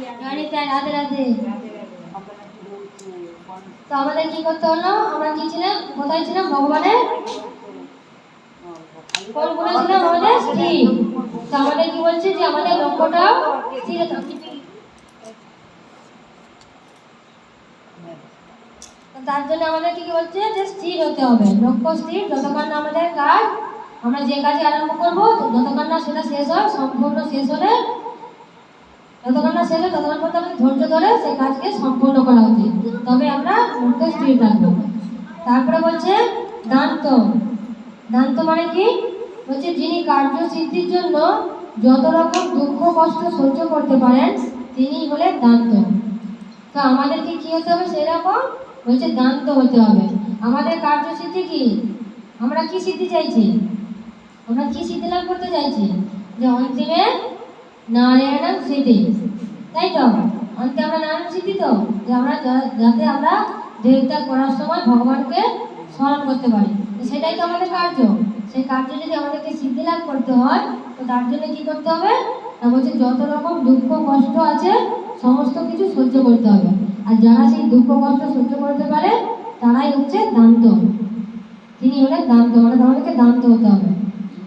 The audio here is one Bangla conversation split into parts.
রাধে রাধে। তো আমাদের কি করতে হলো? আমরা কি ছিলাম, কোথায় ছিলাম? ভগবানের কোন গুণে ছিলাম? আমাদের স্থির। তো আমাদের কি বলছে যে আমাদের লক্ষ্যটা স্থির হতে হবে। তার জন্য আমাদের কি বলছে যে স্থির হতে হবে, লক্ষ্য স্থির। যতক্ষণ না আমাদের কাজ, আমরা যে কাজে আরম্ভ করবো, যতক্ষণ না সেটা শেষ হয়, সম্পূর্ণ শেষ হলে, যতক্ষণ না শেষ হয় ততক্ষণ পর্যন্ত আমাদের ধৈর্য ধরে সেই কাজকে সম্পূর্ণ করা উচিত, তবে আমরা লক্ষ্যে স্থির থাকবো। তারপরে বলছে দান্ত। দান্ত মানে কি? বলছে যিনি কার্য সিদ্ধির জন্য যত রকম দুঃখ কষ্ট সহ্য করতে পারেন তিনি হলেন দান্ত। তো আমাদেরকে কি হতে হবে? সেরকম বলছে দান্ত হতে হবে। আমাদের কার্য সিদ্ধি কি? আমরা কি সিদ্ধি চাইছি? আমরা কি সিদ্ধি লাভ করতে চাইছি? যে অন্তিমে নারায়ণ সিদ্ধি, তাই তো? অন্তে আমরা নারায়ণ সিদ্ধি, তো যে আমরা যাতে আমরা দেহত্যাগ করার সময় ভগবানকে স্মরণ করতে পারি, সেটাই তো আমাদের কার্য। সেই কার্য যদি আমাদেরকে সিদ্ধি লাভ করতে হয়, তো তার জন্য কি করতে হবে? না বলছে যত রকম দুঃখ কষ্ট আছে সমস্ত কিছু সহ্য করতে হবে। আর যারা সেই দুঃখ কষ্ট সহ্য করতে পারে তারাই হচ্ছে দান্ত। তিনি হলেন দান্ত, মানে আমাদেরকে দান্ত হতে হবে।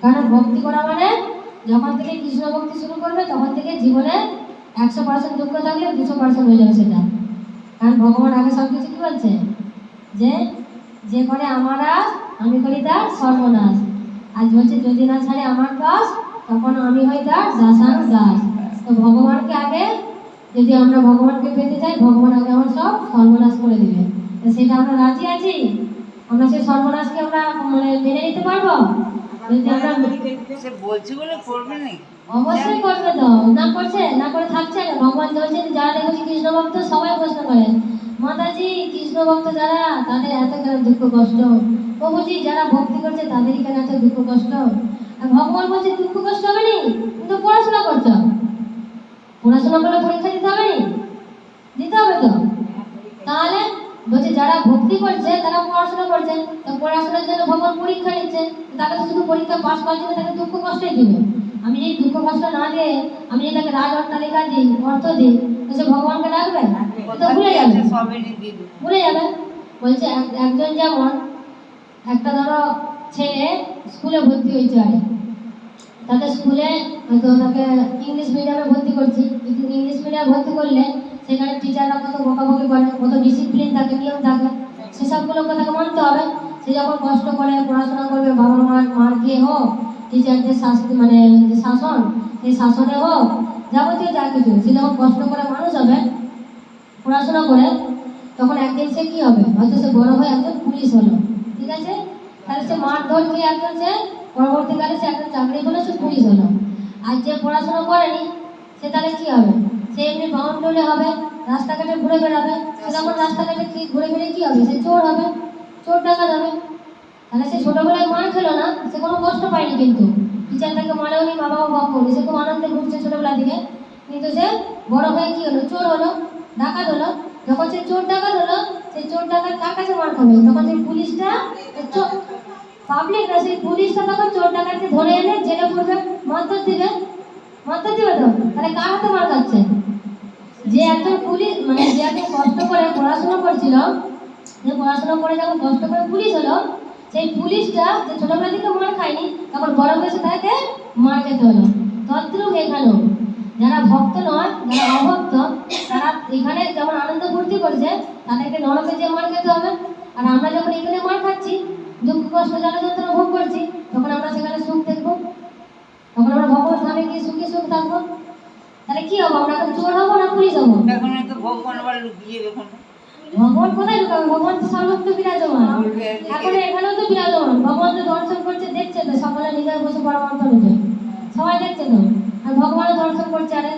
কারণ ভক্তি করা মানে যখন থেকে কৃষ্ণ ভক্তি শুরু করবে তখন থেকে জীবনে 100% দুঃখ থাকলে 200% হয়ে যাবে সেটা। কারণ ভগবান আগে সব কিছু কি বলছে? যে যে করে আমার আজ আমি করি তার সর্বনাশ। আজ বলছে যদি না ছাড়ে আমার পাশ তখন আমি হই তার দাসান দাস। তো ভগবানকে আগে, যদি আমরা ভগবানকে পেতে চাই, ভগবান আগে আমার সব সর্বনাশ করে দিবে। তো সেটা আমরা রাজি আছি? আমরা সেই সর্বনাশকে আমরা মানে মেনে নিতে পারবো? যদি আমরা সে বলছি বলে করবে না, অবশ্যই করবে। তো না করছে, না করে থাকছে না। ভগবান বলছেন যারা দেখেছি কৃষ্ণ ভক্ত সবাই প্রশ্ন করে, মাতাজি কৃষ্ণ ভক্ত যারা তাদের এত কেন দুঃখ কষ্ট? প্রভুজি যারা ভক্তি করছে তাদেরই কেন এত দুঃখ কষ্ট? আর ভগবান বলছে দুঃখ কষ্ট হবে নি, কিন্তু পড়াশোনা করছো, পড়াশোনা করলে পরীক্ষা দিতে হবে নি? দিতে হবে তো। তাহলে বলছে যারা ভক্তি করছে তারা পড়াশোনা করছে, তো পড়াশোনার জন্য ভগবান পরীক্ষা নিচ্ছে, তাকে তো শুধু পরীক্ষা পাস করার জন্য তাকে দুঃখ কষ্টই দিবে। আমি যদি দুঃখ কষ্ট না দিয়ে আমি যদি তাকে রাজ অট্টালিকা দিই, অর্থ দিই, তো সে ভগবানকে ডাকবে? তো ভুলে যাবে, ভুলে যাবে। বলছে একজন যেমন একটা ধরো ছেলে স্কুলে ভর্তি হয়েছে, আরে তাকে স্কুলে হয়তো তাকে ইংলিশ মিডিয়ামে ভর্তি করছি, কিন্তু ইংলিশ মিডিয়ামে ভর্তি করলে সেখানে টিচাররা কত বকাবকি করে, কত ডিসিপ্লিন থাকে, নিয়ম থাকে, সেসবগুলোকে তাকে মানতে হবে। সে যখন কষ্ট করে পড়াশোনা করবে, বাবা মার খেয়ে হোক, টিচারদের শাস্তি মানে যে শাসন, সেই শাসনে হোক, যাবতীয় যা কিছু, সে যখন কষ্ট করে মানুষ হবে পড়াশোনা করে, তখন একদিন সে কি হবে? হয়তো সে বড় হয়ে একজন পুলিশ হলো, ঠিক আছে? তাহলে সে মারধর খেয়ে একজন সে পরবর্তীকালে সে একটা চাকরি হলো, সে পুলিশ হলো। আর যে পড়াশোনা করেনি সে তাহলে কি হবে? সে এমনি বাউন্ডুলে হবে, রাস্তাঘাটে ঘুরে বেড়াবে। সে তখন রাস্তাঘাটে কি ঘুরে বেড়ে কি হবে? সে চোর হবে, চোর ডাকাত হবে। তাহলে সে ছোটবেলায় মার খেলো না, সে কোনো কষ্ট পায়নি, কিন্তু টিচার তাকে মারেও নি, মা বাবা বকেনি, সে খুব আনন্দে ঘুরছে ছোটবেলা থেকে। কিন্তু সে বড় হয়ে কি হলো? চোর হলো, ডাকাত হলো। যখন সে চোর ডাকাত হলো, সেই চোর ডাকাত কার কাছে মার খাবে? তখন সেই পুলিশটা, পাবলিক না, সেই পুলিশটা তখন চোর ডাকাতকে ধরে এনে জেলে পড়বে, মারধর দিবে, মারধর দিবে। তো তাহলে কার হাতে মার খাচ্ছে? যে একজন পুলিশ মানে যে একজন কষ্ট করে পড়াশোনা করছিল, যে পড়াশোনা করে যখন কষ্ট করে পুলিশ হলো, সেই পুলিশটা যে ছোটবেলা থেকে মার খায়নি, তখন বড় বয়সে তাকে মার খেতে হলো। তদ্রুপ এখানেও যারা ভক্ত নয়, যারা অভক্ত, তারা এখানে যখন আনন্দ ফুর্তি করছে তাদেরকে নরকে যে মার খেতে হবে। আর আমরা যখন এখানে মার খাচ্ছি, দুঃখ কষ্ট জ্বালা যন্ত্রণা ভোগ করছি, তখন আমরা সেখানে সুখ দেখবো, তখন আমরা ভগবান ধামে গিয়ে সুখী সুখ থাকবো। তাহলে কি হবো? আমরা এখন চোর হবো না পুলিশ হবো? এখন তো ভগবান আবার লুকিয়ে দেখুন, ভগবান কোথায় ঢুকাবে? ভগবান তো সর্বত্র বিরাজমান, এখন এখানেও তো বিরাজমান। ভগবান তো দর্শন করছে, দেখছে তো, সকালে নিজের বসে পরমাত্ম রূপে সবাই দেখছে তো। আর ভগবানের দর্শন করছে। আরে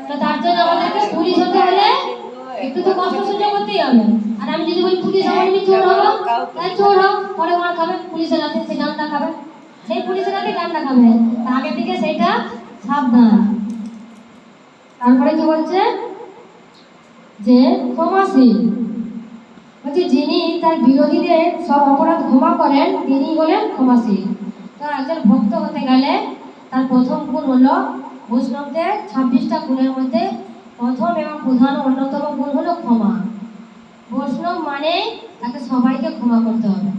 তো তার জন্য আমাদেরকে পুলিশ হতে হলে একটু তো কষ্ট সহ্য করতেই হবে। আর আমি যদি বলি পুলিশ হবো, আমি চোর হবো, তাই চোর হোক, পরে মার খাবে, পুলিশের হাতে সে ডান্ডা খাবে, সেই পুলিশের হাতে ডান্ডা খাবে। আগে থেকে সেইটা সাবধান। তারপরে কি বলছে? যে ক্ষমাশীল, বলছে যিনি তার বিরোধীদের সব অপরাধ ক্ষমা করেন তিনি হলেন ক্ষমাশীল। তো একজন ভক্ত হতে গেলে তার প্রথম গুণ হলো বৈষ্ণবদের 26টা গুণের মধ্যে প্রথম এবং প্রধান অন্যতম গুণ হলো ক্ষমা। বৈষ্ণব মানে তাকে সবাইকে ক্ষমা করতে হবে।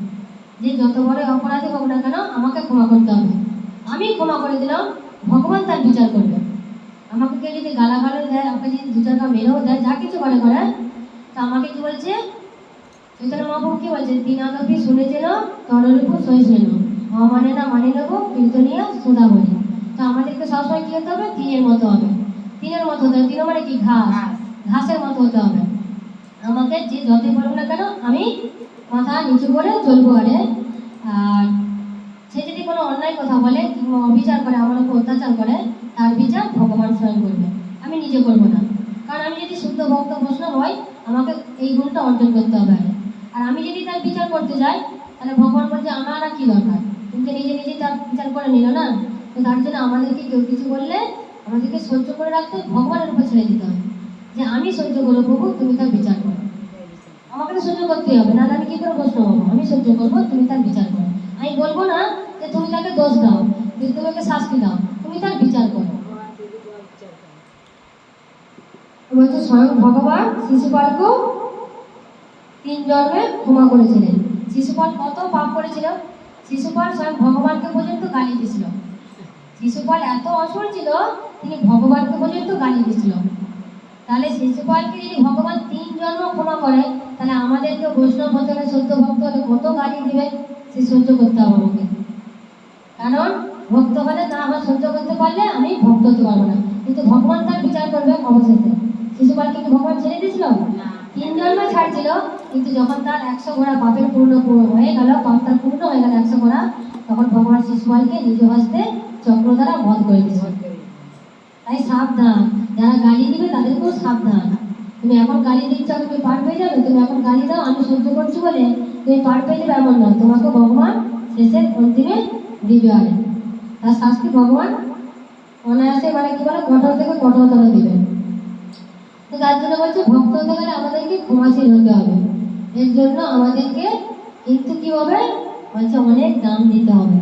যে যত বড় অপরাধী হোক না কেন আমাকে ক্ষমা করতে হবে। আমি ক্ষমা করে দিলাম, ভগবান তার বিচার করবে। আমাকে কেউ যদি গালাগালি দেয়, আমাকে যদি দু চারটা মেরেও দেয়, যা কিছু করে তা আমাকে কি বলছে চৈতন্য মহাপ্রভু কি বলছে, তিনাদপি শুনেছিল তরলূপ সহিষ্ণু মানে না মানে নেব কীর্তনিয়া সুধা বলি। তো আমাদেরকে সবসময় কি হতে হবে, তিনের মতো হবে। তিনের মতো হতে হবে, তিন মানে কি ঘাস, ঘাসের মতো হতে হবে। আমাকে যে যতই বলুক না কেন আমি মাথা নিচু করে চলবো। আর সে যদি কোনো অন্যায় কথা বলে কিংবা অবিচার করে, আমার উপর অত্যাচার করে, তার বিচার ভগবান স্বয়ং করবে, আমি নিজে করবো না। কারণ আমি যদি শুদ্ধ ভক্ত বৈষ্ণব হই, আমাকে এই গুণটা অর্জন করতে হবে। আর আমি যদি তার বিচার করতে যাই, তাহলে ভগবান বলছে আমার আর কি দরকার, তুমি তো নিজে নিজে তার বিচার করে নিল না। তো তার জন্য আমাদেরকে কেউ কিছু বললে আমাদেরকে সহ্য করে রাখতে, ভগবানের উপর ছেড়ে দিতে হবে যে আমি সহ্য করবো প্রভু, তুমি তার বিচার করো। আমাকে তো সহ্য করতেই হবে, না আমি কি করে বৈষ্ণব হবো? আমি সহ্য করবো, তুমি তার বিচার করো। আমি বলবো না যে তুমি তাকে দোষ দাও, যে তুমি ওকে শাস্তি দাও, তুমি তার বিচার করো। বলছে স্বয়ং ভগবান শিশুপালকেও 3 জন্মে ক্ষমা করেছিলেন। শিশুপাল কত পাপ করেছিল, শিশুপাল স্বয়ং ভগবানকে পর্যন্ত গালি দিয়েছিল। শিশুপাল এত অসুর ছিল, তিনি ভগবানকে পর্যন্ত গালি দিয়েছিল। তাহলে শিশুপালকে যদি ভগবান 3 জন্ম ক্ষমা করে, তাহলে আমাদেরকে বৈষ্ণব হতে হলে, সত্য ভক্ত হলে কত গালি দিবে, সে সহ্য করতে হবে আমাকে। কারণ ভক্ত হলে না হয় সহ্য করতে পারলে আমি ভক্ত হতে পারবো না, কিন্তু ভগবান তার বিচার করবে অবশেষে। শিশুপালকে কি ভগবান ছেড়ে দিয়েছিল? 3 জন্ম ছাড়ছিল, কিন্তু যখন তার 100 ঘোড়া পাপের পূর্ণ হয়ে গেল, পাপ তার পূর্ণ হয়ে গেল 100 ঘোড়া, তখন ভগবান শিশুপালকে নিজ হস্তে চক্র দ্বারা বধ করে দিয়েছিল। তাই সাবধান, যারা গালি দিবে তাদেরকেও সাবধান। তুমি এখন গালি দিচ্ছ, তুমি পার পেয়ে যাবে, তুমি এখন গালি দাও আমি সহ্য করছি বলে তুমি পার পেয়ে যাবে, এমন নয়। তোমাকে ভগবান শেষের অন্তিমে দিবে, তার শাস্তি ভগবান অনায়াসে কি বলে কঠোর থেকে কঠোরতর দিবে। তো তার জন্য বলছে ভক্ত হতে গেলে আমাদেরকে ক্ষমাশীল হতে হবে। এর জন্য আমাদেরকে কিন্তু কি হবে বলছে, অনেক দাম দিতে হবে।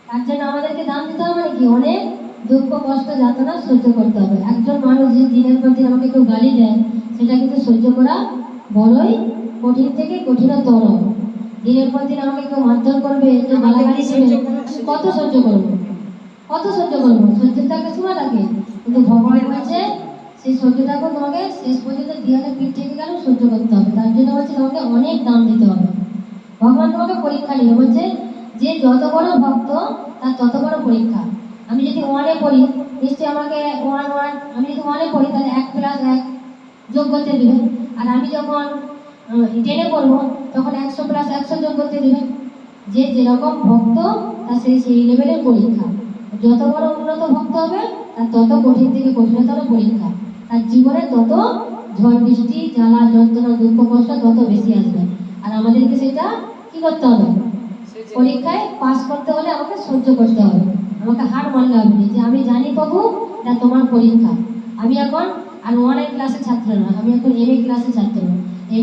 তার জন্য আমাদেরকে দাম দিতে হবে কি, অনেক দুঃখ কষ্ট যাতনা সহ্য করতে হবে। একজন মানুষ যে দিনের পর দিন আমাকে কেউ গালি দেয়, সেটা কিন্তু সহ্য করা বড়ই কঠিন থেকে কঠিনতর। দিনের পর দিন আমাকে কেউ মারধর করবে, কেউ গালাগালি দেবে, কত সহ্য করবো, কত সহ্য করবো? সহ্যের তাকে সীমা থাকে, কিন্তু ভগবান বলছে সেই সহ্যটাকে তোমাকে শেষ পর্যন্ত দেওয়ালে পিঠ থেকে গেল সহ্য করতে হবে। তার জন্য বলছে তোমাকে অনেক দাম দিতে হবে। ভগবান তোমাকে পরীক্ষা নিয়ে বলছে যে যত বড় ভক্ত তার তত বড় পরীক্ষা। আমি যদি 1-এ পড়ি, নিশ্চয়ই আমাকে 1 আমি যদি 1-এ পড়ি তাহলে 1 + 1 যোগ করতে দেবে। আর আমি যখন 10-এ পড়বো তখন 100 + 100 যোগ করতে দেবে। যে যেরকম ভক্ত তার সেই লেভেলের পরীক্ষা। যত বড় উন্নত ভক্ত হবে তার তত কঠিন থেকে কঠিনতর পরীক্ষা। তার জীবনে তত ঝড় বৃষ্টি জ্বালা যন্ত্রণা দুঃখ কষ্ট তত বেশি আসবে। আর আমাদেরকে সেটা কি করতে হবে, পরীক্ষায় পাস করতে হলে আমাকে সহ্য করতে হবে। আমাকে হার মানলে হবে না, যে আমি জানি প্রভু এটা তোমার পরীক্ষা। আমি এখন আর 1-এর ক্লাসের ছাত্র নয়, আমি এখন MA ক্লাসের ছাত্র।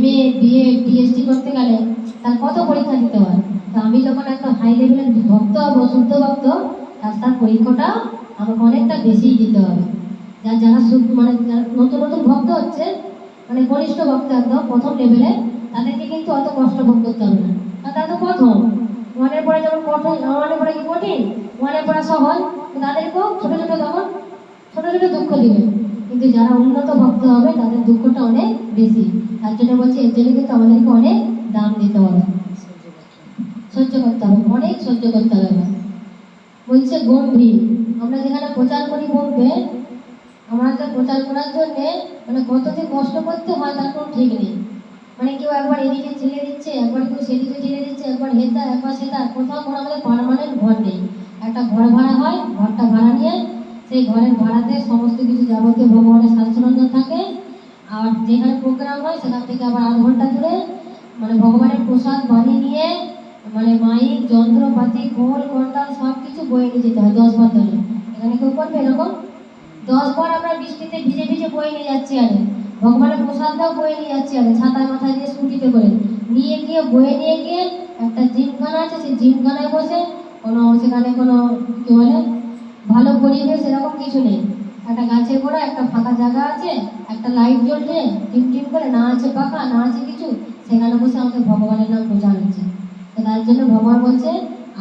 MA BA PhD করতে গেলে তার কত পরীক্ষা দিতে হয়। তো আমি যখন একটা হাই লেভেলের ভক্ত হবো, শুদ্ধ ভক্ত, তার পরীক্ষাটা আমাকে অনেকটা বেশিই দিতে হবে। যারা যারা নতুন নতুন ভক্ত হচ্ছে, ঘনিষ্ঠ ভক্ত একদম প্রথম লেভেলে, তাদেরকে কিন্তু অত কষ্ট ভোগ করতে হবে না। আর তারা তো প্রথম 1-এর পরে যেমন কঠিন, 1-এর পরে কি কঠিন, 1-এর পরে সহজ, তাদেরকেও ছোট ছোট তখন ছোট ছোট দুঃখ দিবে। কিন্তু যারা উন্নত ভক্ত হবে তাদের দুঃখটা অনেক বেশি। তার জন্য বলছি এর জন্য কিন্তু আমাদেরকে অনেক দাম দিতে হবে, সহ্য করতে হবে, অনেক সহ্য করতে হবে। বলছে গম্ভীর, আমরা যেখানে প্রচার করি বলবে, আমাদের প্রচার করার জন্যে কত যে কষ্ট করতে হয় তার কোনো ঠিক নেই। কেউ একবার এদিকে ঠেলে দিচ্ছে, একবার কেউ সেদিকে ঠেলে দিচ্ছে, একবার হেতা একবার সেটা। কোথাও কোনো আমাদের পার্মানেন্ট ঘর নেই। একটা ঘর ভাড়া হয়, ঘরটা ভাড়া নিয়ে সেই ঘরের ভাড়াতে সমস্ত কিছু যাবতীয় ভগবানের শাস্ত্ররঞ্জন থাকে। আর যেখানে প্রোগ্রাম হয় সেখান থেকে আবার 8 ঘন্টা ধরে ভগবানের প্রসাদ বানিয়ে নিয়ে মাইক যন্ত্রপাতি খোল ঘন্টা সব কিছু বয়ে নিয়ে যেতে হয় 10 বার ধরে। এখানে কেউ করবে এরকম? 10 বার আমরা বৃষ্টিতে ভিজে ভিজে বয়ে নিয়ে যাচ্ছি, ভগবানের প্রসাদটাও বয়ে নিয়ে যাচ্ছি, ছাতায় মাথায় দিয়ে স্কুটিতে করে নিয়ে গিয়ে বয়ে নিয়ে গিয়ে একটা জিমখানা আছে, সেই জিমখানায় বসে সেখানে কোনো কি বলে ভালো পরিবেশ এরকম কিছু নেই। একটা গাছের গোড়া, একটা ফাঁকা জায়গা আছে, একটা লাইট জ্বলছে টিম টিম করে, না আছে পাখা না আছে কিছু, সেখানে বসে আমাদের ভগবানের নাম প্রচার হচ্ছে। তো তার জন্য ভগবান বলছে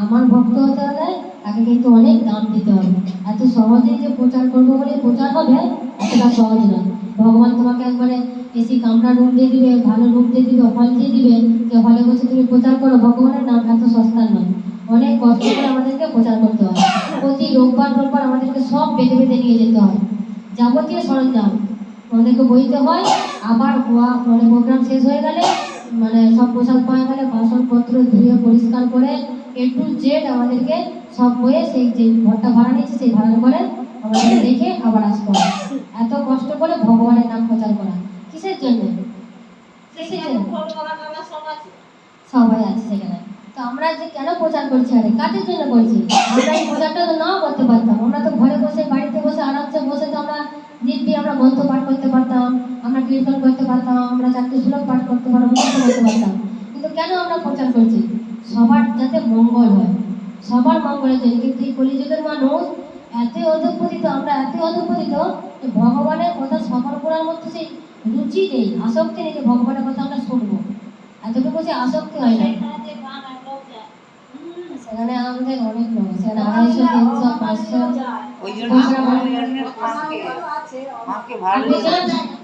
আমার ভক্ত হতে হলে তাকে কিন্তু অনেক দাম দিতে হবে। এত সহজেই যে প্রচার করবো বলে প্রচার হবে এতটা সহজ নয়। ভগবান তোমাকে একবারে এসি কামরা রুম দিয়ে দিবে, ভালো রুম দিয়ে দিবে, হল দিয়ে দিবে, যে হলে বসে তুমি প্রচার করো ভগবানের নাম, এত সস্তা নয়। অনেক কষ্ট করে আমাদেরকে প্রচার করতে হয়। প্রতি রোববার রোববার আমাদেরকে সব বেঁধে বেঁধে নিয়ে যেতে হয়, যাবতীয় সরঞ্জাম আমাদেরকে বইতে হয়। আবার মানে প্রোগ্রাম শেষ হয়ে গেলে, মানে সব পোশাক পাওয়া গেলে বাসনপত্র ধুয়ে পরিষ্কার করে A to Z আমাদেরকে সব বয়ে সেই যে ঘরটা ভাড়া নিচ্ছে সেই ভাড়ার করে আমাদের রেখে আবার আসতে হয়। এত কষ্ট করে ভগবানের নাম প্রচার করা কিসের জন্য? কিসের জন্য? সবাই আছে সেখানে। তো আমরা যে কেন প্রচার করছি, আরে কাদের জন্য করছি? আমরা এই প্রচারটা তো নাও করতে পারতাম। আমরা তো ঘরে বসে বাড়িতে বসে আরামসে বসে তো আমরা দিব্যি আমরা গ্রন্থ পাঠ করতে পারতাম, আমরা কীর্তন করতে পারতাম, আমরা চারটে শ্লোক পাঠ করতে পারতাম, মুখস্থ করতে পারতাম। কিন্তু কেন আমরা প্রচার করছি? সবার যাতে মঙ্গল হয়, সবার মঙ্গলের জন্য। কিন্তু এই কলিযুগের মানুষ এতই অধঃপতিত, আমরা এতই অধঃপতিত যে ভগবানের কথা শ্রবণ করার মধ্যে সেই রুচি নেই, আসক্তি নেই যে ভগবানের কথা আমরা শুনবো, এতটুকু যে আসক্তি হয় না। সেখানে আমাদের অনেক লোক, সেখানে 250, 300, 500 ওই জন্য মাকে আর ভালো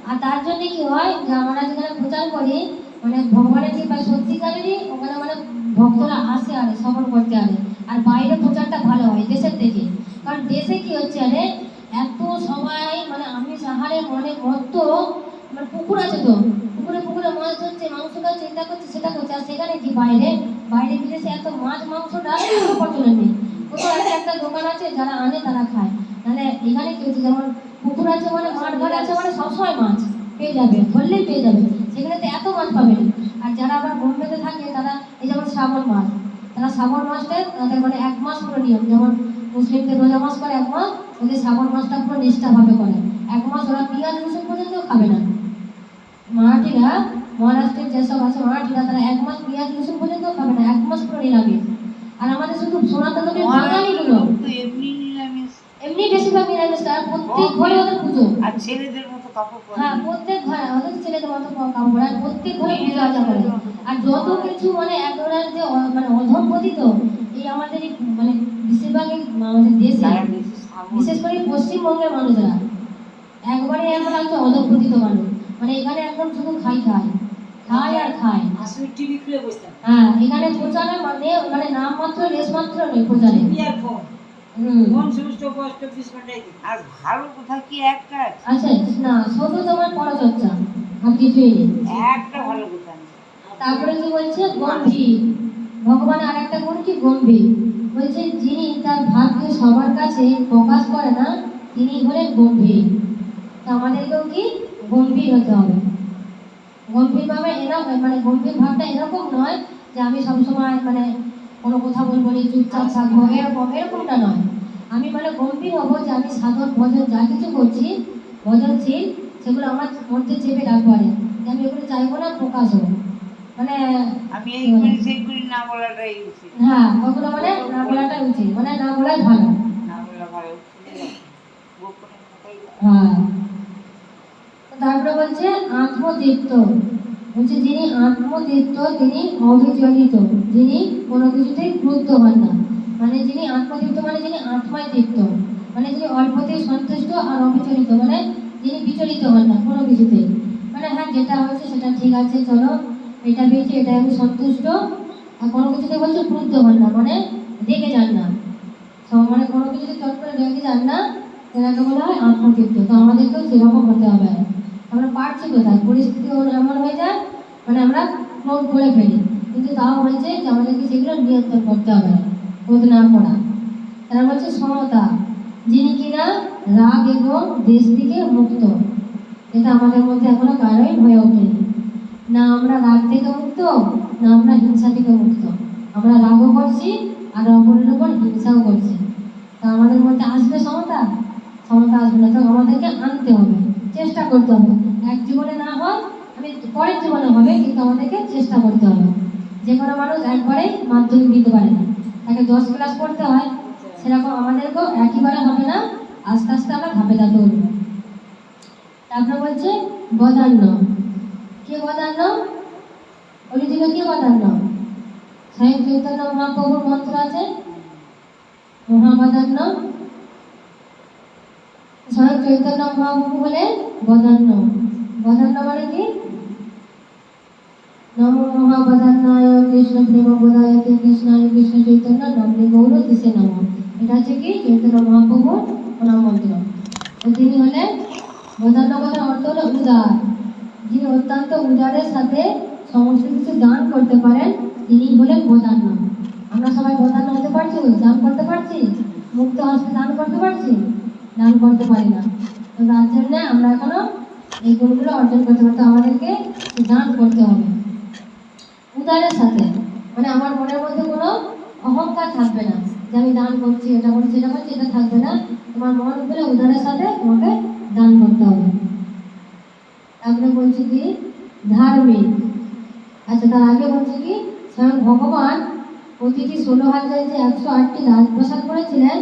আর তার জন্য কি হয় যে আমরা যেখানে প্রচার করি, মানে ভগবানের কৃপায় সত্যিকারেরই ওখানে মানে ভক্তরা আসে আরে শ্রবণ করতে আরে। আর বাইরে প্রচারটা ভালো হয় দেশের থেকে। কারণ দেশে কি হচ্ছে আরে, এত সবাই মানে আমি সাহারে মনে মত্ত, মানে পুকুর আছে তো পুকুরে পুকুরে মাছ ধরছে, মাংস খাচ্ছে, এটা করছে সেটা করছে। আর সেখানে কি বাইরে বাইরে বিদেশে এত মাছ মাংসটা প্রচলন নেই। কোথাও একটা একটা দোকান আছে যারা আনে তারা খায়। মানে এখানে কি হচ্ছে, যেমন পুকুর আছে মানে মাঠ ঘাট আছে মানে সবসময় মাছ পেয়ে যাবে, ধরলেই পেয়ে যাবে। সেখানে তো এত মাছ পাবে না। আর যারা আবার বোম্বেতে থাকে তারা এই যেমন শ্রাবণ মাস, তারা শ্রাবণ মাসটা তাদের মানে 1 মাস পুরো নিয়ম। যেমন মুসলিমদের রোজা মাস করে 1 মাস, ওদের শ্রাবণ মাসটা পুরো নিষ্ঠাভাবে করে 1 মাস। ওরা পেঁয়াজ রসুন পর্যন্ত খাবে না। মারাঠিরা, মহারাষ্ট্রের যেসব আছে মারাঠিরা, তারা 1 মাস পেঁয়াজ রসুন পর্যন্ত খাবে না, 1 মাস পুরো নিরামিষ। আর আমাদের শুধু সনাতনের বাঙালিগুলো এমনি নিরামিষ, এমনি বেশিরভাগ নিরামিষ। আর প্রত্যেক ঘরে ওদের পুজো। আর ছেলেদের মতো কাপড় পরে। হ্যাঁ, প্রত্যেক ঘরে ওদের ছেলেদের মতো কাপড় পরে, আর প্রত্যেক ঘরে পূজা আর্চা করে। আর যত কিছু মানে একেবারে যে মানে অধঃপতিত এই আমাদের এই মানে বেশিরভাগই আমাদের দেশে, তারা বেশি সাবধান। বিশেষ করে পশ্চিমবঙ্গের মানুষরা একবারে এখন হচ্ছে অধঃপতিত মানুষ। মানে এখানে এখন শুধু খাই খায় খায় আর খায়। আসলে টিভি খুলে বসতাম, হ্যাঁ, এখানে প্রচারের মানে মানে নাম মাত্র লেশ মাত্র নেই প্রচারে। টিভি আর ফোন, হুম, ফোন সমস্ত 24 ঘন্টায় দেখি। আর ভালো কোথাও কি একটা আছে? আচ্ছা না, শুধু তোমার পরচর্চা আর কিছুই নেই। একটা ভালো কোথাও নেই। তারপরে কি বলছে, গম্ভীর। ভগবান আর একটা গুণ কি, গম্ভীর। বলছে যিনি তার ভাগ্য সবার কাছে প্রকাশ করে না তিনি হলেন গম্ভীর। তো আমাদেরকেও কি গম্ভীর হতে হবে। গম্ভীর ভাবে এরকম মানে গম্ভীর ভাবটা এরকম নয় যে আমি সবসময় মানে কোনো কথা বলবো না, চুপচাপ থাকবো, এরকমটা নয়। আমি মানে গম্ভীর হবো যে আমি সাধন ভজন যা কিছু করছি ভজনশীল, সেগুলো আমার মধ্যে চেপে রাখবো, আরে যে আমি এগুলো চাইবো না প্রকাশ হবো। মানে আমি এই করি সেই করি না বলাটাই উচিত। হ্যাঁ, ওগুলো মানে না বলাটাই উচিত, মানে না বলাই ভালো। না বলা ভালো গোপনে কথাই বলা। হ্যাঁ, তো তারপরে বলছে আত্মতৃপ্ত। বলছে যিনি আত্মতৃপ্ত তিনি অবিচলিত, যিনি কোনো কিছুতেই ক্রুদ্ধ হন না। মানে যিনি আত্মতৃপ্ত মানে যিনি আত্মায় তৃপ্ত, মানে যিনি অল্পতেই সন্তুষ্ট আর অবিচলিত মানে যিনি বিচলিত হন না কোনো কিছুতেই। মানে হ্যাঁ, যেটা হয়েছে সেটা ঠিক আছে, চলো এটা পেয়েছি এটা আমি সন্তুষ্ট। আর কোনো কিছুতে বলছে ক্রুদ্ধ হন না মানে রেগে যান না, মানে কোনো কিছুতে চট করে রেগে যান না, এটাকে বলা হয় আত্মতৃপ্ত। তো আমাদেরকেও সেরকম হতে হবে। আমরা পারছি কোথায়, পরিস্থিতি এমন হয়ে যায় মানে আমরা ক্রোধ করে ফেলি, কিন্তু তাও বলছে যে আমাদেরকে সেগুলো নিয়ন্ত্রণ করতে হবে, ক্রোধ না করা। তারা বলছে সমতা, যিনি কিনা রাগ এবং দেশ থেকে মুক্ত। এটা আমাদের মধ্যে এখনো কারোই হয়ে ওঠেনি। না আমরা রাগ থেকে মুক্ত, না আমরা হিংসা থেকে মুক্ত। আমরা রাগও করছি আর অপরের উপর হিংসাও করছি। তা আমাদের মধ্যে আসবে সমতা? সমতা আসবে না। তো আমাদেরকে আনতে হবে, চেষ্টা করতে হবে। এক জীবনে না হয় আমি পরের জীবনে হবে, কিন্তু আমাদেরকে চেষ্টা করতে হবে। যে কোনো মানুষ একবারেই মাধ্যমিক দিতে পারে না, তাকে 10 ক্লাস পড়তে হয়, সেরকম আমাদেরকেও একইবারে হবে না, আস্তে আস্তে আমরা ধাপে ধাপে উঠবো। তারপরে বলছে বদান্য। কে বদান্য? অরিজিৎ কে বদান্য? স্বয়ং চৈতন্য মহাপ্রভুর মন্ত্র আছে মহাবদান্য। স্বয়ং চৈতন্য মহাপ্রভু বলে বদান্য। বদান্য মানে কি? নমো মহাবদান্নায় কৃষ্ণ প্রেম বোধায়তে কৃষ্ণায় কৃষ্ণ চৈতন্য নামে গৌর দিশে নম। এটা হচ্ছে কি চৈতন্য মহাপ্রভুর প্রণাম মন্ত্র। তো তিনি হলেন বদান্য, কথার অর্থ হলো উদার। যিনি অত্যন্ত উদারের সাথে সমস্ত কিছু দান করতে পারেন তিনি হলেন বদান্য। আমরা সবাই বদান্য হতে পারছি? দান করতে পারছি? মুক্ত হস্তে দান করতে পারছি? দান করতে পারি না। তো তার জন্য আমরা এখনো এই গুণগুলো অর্জন করতে পারতে আমাদেরকে দান করতে হবে উদারের সাথে। মানে আমার মনের মধ্যে কোনো অহংকার থাকবে না যে আমি দান করছি, এটা করছি, এটা করছি, এটা থাকবে না। তোমার মন বলে উদারের সাথে তোমাকে দান করতে হবে। তারপরে বলছি কি ধার্মিক। আচ্ছা, তার আগে বলছি কি স্বয়ং ভগবান প্রতিটি 16,000 যে 108টি রাজপ্রাসাদ করেছিলেন,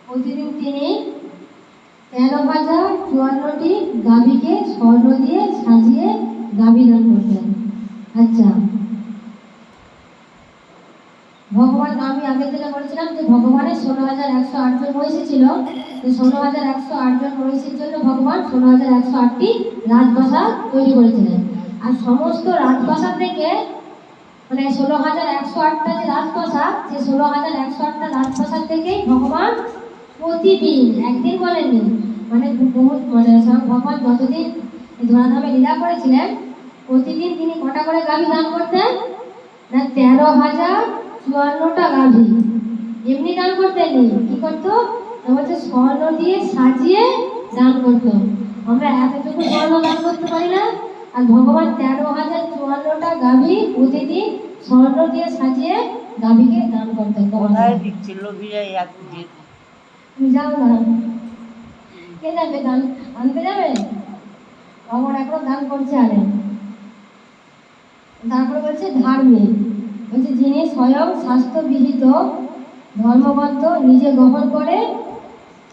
প্রতিদিন তিনি 13,054টি গাভীকে স্বর্ণ দিয়ে সাজিয়ে গাভী দান করতেন। আচ্ছা, ভগবান, আমি আগের দিনে বলেছিলাম যে ভগবানের 16,108 জন মহিষী ছিল। 16,108 জন মহিষীর জন্য ভগবান 16,108টি রাজপ্রাসাদ তৈরি করেছিলেন। আর সমস্ত রাজপ্রাসাদ থেকে মানে 16,108টা যে রাজপ্রাসাদ, সেই 16,108টা রাজপ্রাসাদ থেকেই ভগবান প্রতিদিন, একদিন বলেননি, মানে বহুত মানে ভগবান যতদিন ধরাধামে লীলা করেছিলেন প্রতিদিন তিনি কটা করে গাভী দান করতেন না? 13,054টা গাভী। এমনি দান করতেন কি করতো? বলছে স্বর্ণ দিয়ে সাজিয়ে দান করতো। আমরা এতটুকু স্বর্ণ দান করতে পারি না, আর ভগবান 13,054টা গাভী প্রতিদিন স্বর্ণ দিয়ে সাজিয়ে গাভীকে দান করতেন। কোথায় দিচ্ছিল বিজয় একদিন? তুমি যাও না, কে যাবে দান আনতে? যাবে ভগবান এখনো দান করছে আরে। তারপরে বলছে ধার্মিক। বলছে যিনি স্বয়ং শাস্ত্রবিহিত ধর্মগ্রন্থ নিজে গ্রহণ করে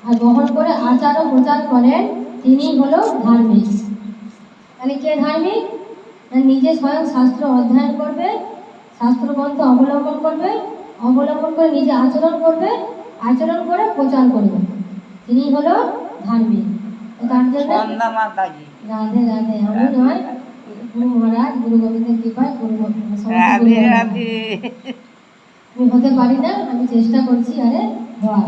আর গ্রহণ করে আচার ও প্রচার করেন তিনি হলো ধার্মিক। তাহলে কে ধার্মিক? নিজে স্বয়ং শাস্ত্র অধ্যয়ন করবে, শাস্ত্রগ্রন্থ অবলম্বন করবে, অবলম্বন করে নিজে আচরণ করবে, আচরণ করে প্রচার করবে, তিনি হলো ধার্মিক। তার জন্য রাধে রাধে। আমি নয়, গুরু মহারাজ গুরু গোবিন্দের কৃপায় আমি হতে পারি না, আমি চেষ্টা করছি আরে হওয়ার।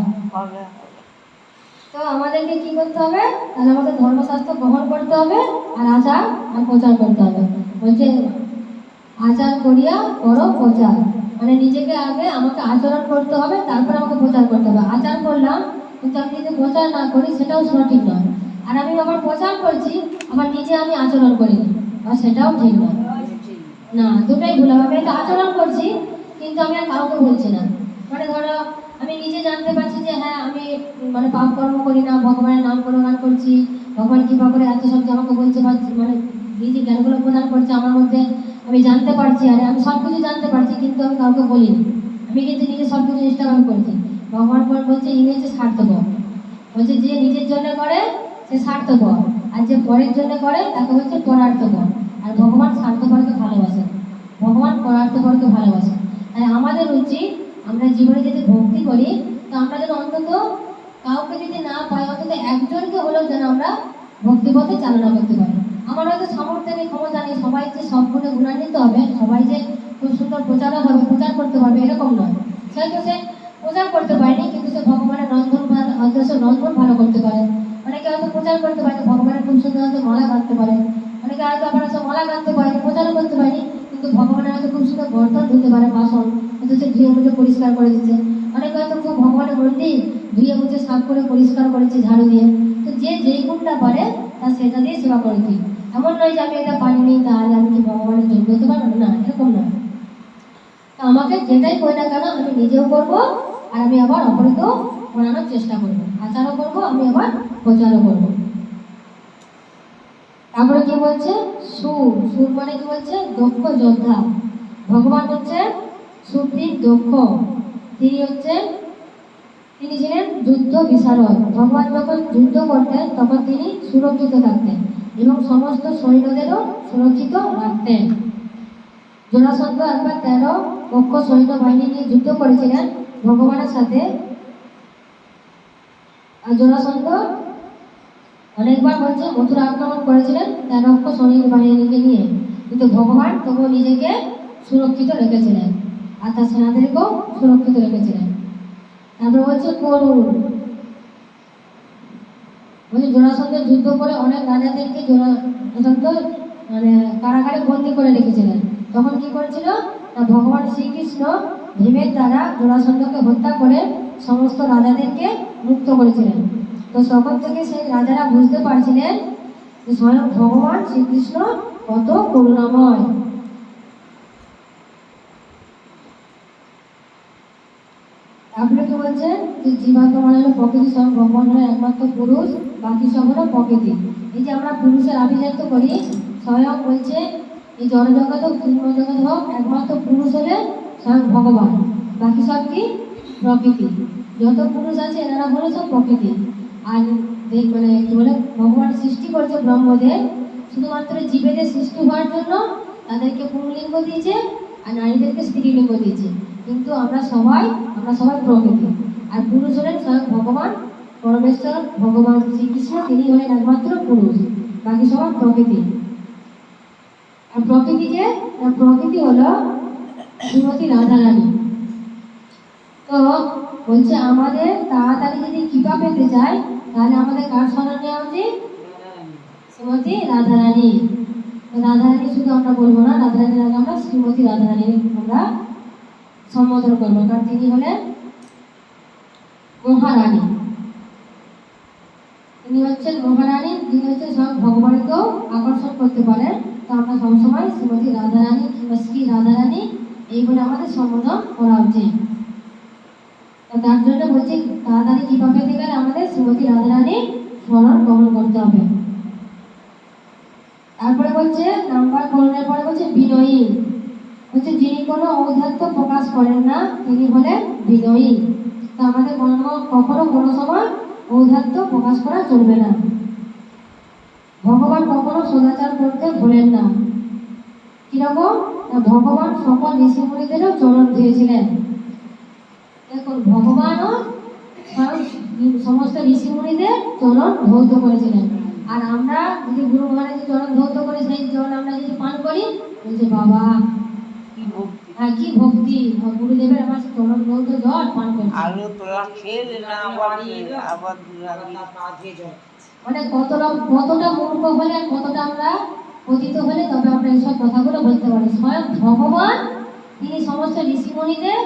তো আমাদেরকে কি করতে হবে? তাহলে আমাদের ধর্মশাস্ত্র গ্রহণ করতে হবে আর আচার আর প্রচার করতে হবে। বলছে আচার করিয়া করো প্রচার, মানে নিজেকে আগে আমাকে আচরণ করতে হবে, তারপর আমাকে প্রচার করতে হবে। আচার করলাম কিন্তু আমি যদি প্রচার না করি সেটাও সঠিক নয়। আর আমি আবার প্রচার করছি আবার নিজে আমি আচরণ করি আর সেটাও ঠিক নয়। না, দুটোই ভুল। আমি একটা আচরণ করছি কিন্তু আমি আর কাউকে বলছি না। মানে ধরো আমি নিজে জানতে পারছি যে হ্যাঁ আমি মানে পাপ কর্ম করি না, ভগবানের নাম গুণগান করছি, ভগবান কৃপা করে এত সব আমাকে বলছে, মানে নিজে জ্ঞানগুলো প্রদান করছে আমার মধ্যে, আমি জানতে পারছি, আরে আমি সব কিছু জানতে পারছি কিন্তু আমি কাউকে বলিনি। আমি কিন্তু নিজে সব কিছু চেষ্টা করছি। ভগবান বলছে ইনি হচ্ছে স্বার্থপর। বলছে যে নিজের জন্য করে সে স্বার্থপর, আর যে পরের জন্য করে তাকে হচ্ছে পরার্থপর। আর ভগবান স্বার্থপরকে ভালোবাসেন, ভগবান পরার্থপরকে ভালোবাসেন। তাই আমাদের উচিত আমরা জীবনে যদি ভক্তি করি তো আমরা যেন অন্তত কাউকে যদি না পাই অন্তত একজনকে হলেও যেন আমরা ভক্তিপথে চালনা করতে পারি। আমার হয়তো সামর্থ্য নেই, ক্ষমতা নেই, সবাই যে সব গুণে গুণান্বিত হবে, সবাই যে খুব সুন্দর প্রচারক হবে, প্রচার করতে পারবে এরকম নয়। হয়তো সে প্রচার করতে পারেনি কিন্তু সে ভগবানের রন্ধন ভালো করতে পারে। অনেকে হয়তো প্রচার করতে পারে, ভগবানের খুব সুন্দর হয়তো মালা গাঁথতে পারে। অনেকে হয়তো আবার মালা গাঁথতে পারেনি, প্রচারও করতে পারেনি, কিন্তু ভগবানের হয়তো খুব সুন্দর বর্তন ধুতে পারে, বাসন হয়তো সে ধুয়ে মুছে পরিষ্কার করে দিচ্ছে। অনেকে হয়তো খুব ভগবানের মন্দির ধুয়ে মুছে সাফ করে পরিষ্কার করেছে ঝাড়ু দিয়ে। তো যে যেই গুণটা পারে তার সেটা দিয়ে সেবা করে দিই। এমন নয় যে আমি এটা পারিনি তাহলে আমি কি ভগবানের যোগ্য হতে পারবো না, এরকম নয়। তো আমাকে যেটাই করি না কেন আমি নিজেও করবো আর আমি আবার অপরকেও করানোর চেষ্টা করবো, আচারও করবো, আমি আবার প্রচারও করবো। তারপরে কি বলছে সুর। সুর মানে কি বলছে? দক্ষ যোদ্ধা। ভগবান হচ্ছে সুপ্রিম দক্ষ। তিনি ছিলেন যুদ্ধ বিশারদ। ভগবান যখন যুদ্ধ করতেন তখন তিনি সুরক্ষিত থাকতেন এবং সমস্ত সৈন্যদেরও সুরক্ষিত রাখতেন। জরাসন্ধ একবার 13 পক্ষ সৈন্যবাহিনী নিয়ে যুদ্ধ করেছিলেন ভগবানের সাথে। আর জরাসন্ধ অনেকবার বলছে মথুরা আক্রমণ করেছিলেন 13 পক্ষ সৈন্যবাহিনীকে নিয়ে, কিন্তু ভগবান তবুও নিজেকে সুরক্ষিত রেখেছিলেন আর তার সেনাদেরকেও সুরক্ষিত রেখেছিলেন। তারপর বলছে করুণ। বলছে জরাসন্ধ যুদ্ধ করে অনেক রাজাদেরকে জরাসন্ধ মানে কারাগারে বন্দি করে রেখেছিলেন। তখন কি করেছিল না, ভগবান শ্রীকৃষ্ণ ভীমের দ্বারা জরাসন্ধকে হত্যা করে সমস্ত রাজাদেরকে মুক্ত করেছিলেন। তো তখন থেকে সেই রাজারা বুঝতে পারছিলেন যে স্বয়ং ভগবান শ্রীকৃষ্ণ কত করুণাময়। তারপরে কি বলছে যে জীবাত্মা মানে হলো প্রকৃতি, স্বয়ং ভগবান হলো একমাত্র পুরুষ, বাকি সব হলো প্রকৃতি। এই যে আমরা পুরুষের আভিজাত্য করি, স্বয়ং বলছে এই জড়জগৎ হোক জগৎ হোক একমাত্র পুরুষ হলে স্বয়ং ভগবান, বাকি সব কি প্রকৃতি। যত পুরুষ আছে এনারা হলো সব প্রকৃতি। আর মানে কি বলে ভগবান সৃষ্টি করেছে ব্রহ্মদের শুধুমাত্র জীবেদের সৃষ্টি হওয়ার জন্য, তাদেরকে পুরুলিঙ্গ দিয়েছে আর নারীদেরকে স্ত্রীলিঙ্গ দিয়েছে। কিন্তু আমরা সবাই প্রকৃতি। আর পুরুষ হলেন স্বয়ং ভগবান পরমেশ্বর, ভগবান শ্রীকৃষ্ণ, তিনি হলেন একমাত্র পুরুষ, বাকি সবাই প্রকৃতি। আর প্রকৃতি হলো শ্রীমতী রাধারানী। তো বলছে আমাদের তাড়াতাড়ি যদি কৃপা পেতে চাই তাহলে আমাদের কার শরণ নেওয়া উচিত? শ্রীমতী রাধারানী। রাধারানী শুধু আমরা বলবো না, রাধারানীর আগে আমরা শ্রীমতী রাধারানী আমরা সম্বোধন করবো, কারণ তিনি হলেন মহারানী। তিনি হচ্ছেন মহারানী, তিনি হচ্ছেন সব ভগবানকেও আকর্ষণ করতে পারেন। তো আমরা সবসময় শ্রীমতী রাধারানী কিংবা শ্রী রাধারানী এই বলে আমাদের সম্বোধন করা উচিত। তার জন্য বলছি তাড়াতাড়ি কৃপা পেতে গেলে আমাদের শ্রীমতী রাধারানী স্মরণ গ্রহণ করতে হবে। তারপরে বলছে নাম্বার করণের পরে বলছে বিনয়ী। হচ্ছে যিনি কোনো ঔদ্ধত্য প্রকাশ করেন না তিনি হলেন বিনয়ী। তো আমাদের কখনো কোনো সময় ঔদ্ধত্য প্রকাশ করা চলবে না। ভগবান কখনো সদাচার করতে ভোলেন না। কিরকম না, ভগবান সকল ঋষিমুনিদেরও চরণ ধুয়েছিলেন। দেখুন ভগবানও সমস্ত ঋষিমুনিদের চরণ ধৌত করেছিলেন। আর আমরা যদি গুরু মহারাজের চরণ ধৌত করে সেই জল আমরা যদি পান করি, বলছে বাবা কি ভক্তি, হ্যাঁ কি ভক্তি, গুরুদেবের আমার চরণ ধৌত জল পান করছে। আলু তোলা খেলে না আবার মানে কতটা মূর্খ হলে আর কতটা আমরা পতিত হলে তবে আমরা এইসব কথাগুলো বলতে পারি। স্বয়ং ভগবান তিনি সমস্ত ঋষিমণিদের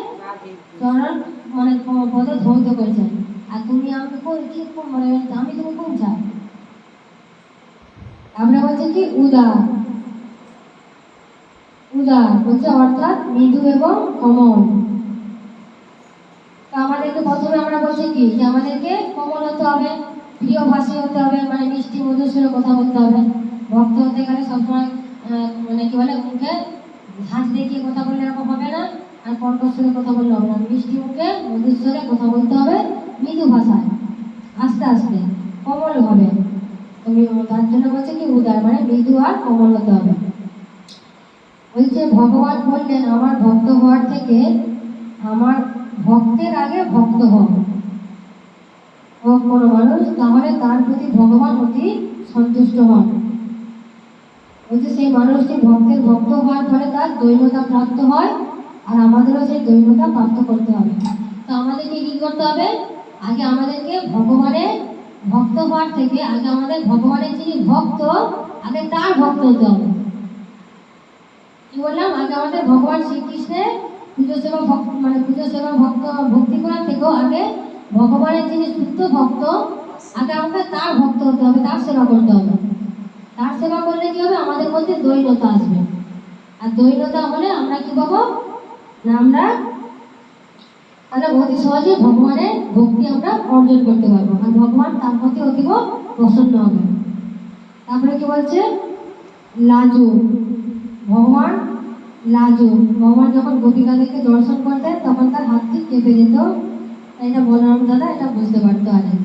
চরণ মানে পদে ধৌত করেছেন। আর তুমি আমি কি মানে আমি তুমি কোন চাই? আমরা বলছি কি উদার বলছে অর্থাৎ মৃদু এবং কোমল। তো আমাদেরকে প্রথমে আমরা বলছি কি যে আমাদেরকে কোমল হতে হবে, প্রিয়ভাষী হতে হবে, মানে মিষ্টি মধুর সুরে কথা বলতে হবে। ভক্ত হতে গেলে সবসময় মানে কি বলে মুখে ঝাঁজ দেখিয়ে কথা বললে এরকম হবে না, আর কণ্ঠস্বরে কথা বললে হবে না। মিষ্টি মুখে মধুর সুরে কথা বলতে হবে, মৃদু ভাষায়, আস্তে আস্তে কোমল হবে। তার জন্য বলছে কি উদার মানে মৃদু আর কোমল হতে হবে। বলছে ভগবান বললেন আমার ভক্ত হওয়ার থেকে আমার ভক্তের আগে ভক্ত হোক কোনো মানুষ, তাহলে তার প্রতি ভগবান অতি সন্তুষ্ট হন। বলছে সেই মানুষটি ভক্তের ভক্ত হওয়ার ফলে তার দৈন্যতা প্রাপ্ত হয়, আর আমাদেরও সেই দৈন্যতা প্রাপ্ত করতে হবে। তো আমাদেরকে কি করতে হবে? আগে আমাদেরকে ভগবানের ভক্ত হওয়ার থেকে আগে আমাদের ভগবানের যিনি ভক্ত আগে তার ভক্ত হতে হবে। কি বললাম? আগে আমাদের ভগবান শ্রীকৃষ্ণের পুজো সেবা ভক্তি করার থেকেও আগে ভগবানের যিনি শুদ্ধ ভক্ত আগে আমাদের তার ভক্ত হতে হবে, তার সেবা করতে হবে। তার সেবা করলে কি হবে? আমাদের মধ্যে দৈন্যতা আসবে। আর দৈন্যতা হলে আমরা কি পাবো না, আমরা তাহলে অতি সহজে ভগবানের ভক্তি আমরা অর্জন করতে পারবো, আর ভগবান তার প্রতি অতীব প্রসন্ন হবে। তারপরে কি বলছে? লাজু। ভগবান লাজু ভগবান যখন গোপিকাদেরকে দর্শন করতেন তখন তার হাতটি কেঁপে যেত। এটা বলরাম দাদা এটা বুঝতে পারতো আগে।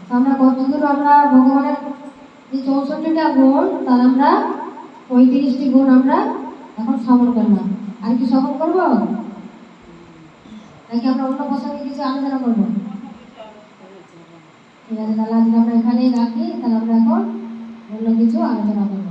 তো আমরা কতদূর আমরা ভগবানের যে 64টা গুণ তার আমরা 35টি গুণ আমরা এখন শ্রবণ করলাম। আর কি শ্রবণ করবো নাকি আমরা অন্য প্রসঙ্গে কিছু আলোচনা করবো? ঠিক আছে, তাহলে আজকে আমরা এখানেই রাখি। তাহলে আমরা এখন অন্য কিছু আলোচনা করবো।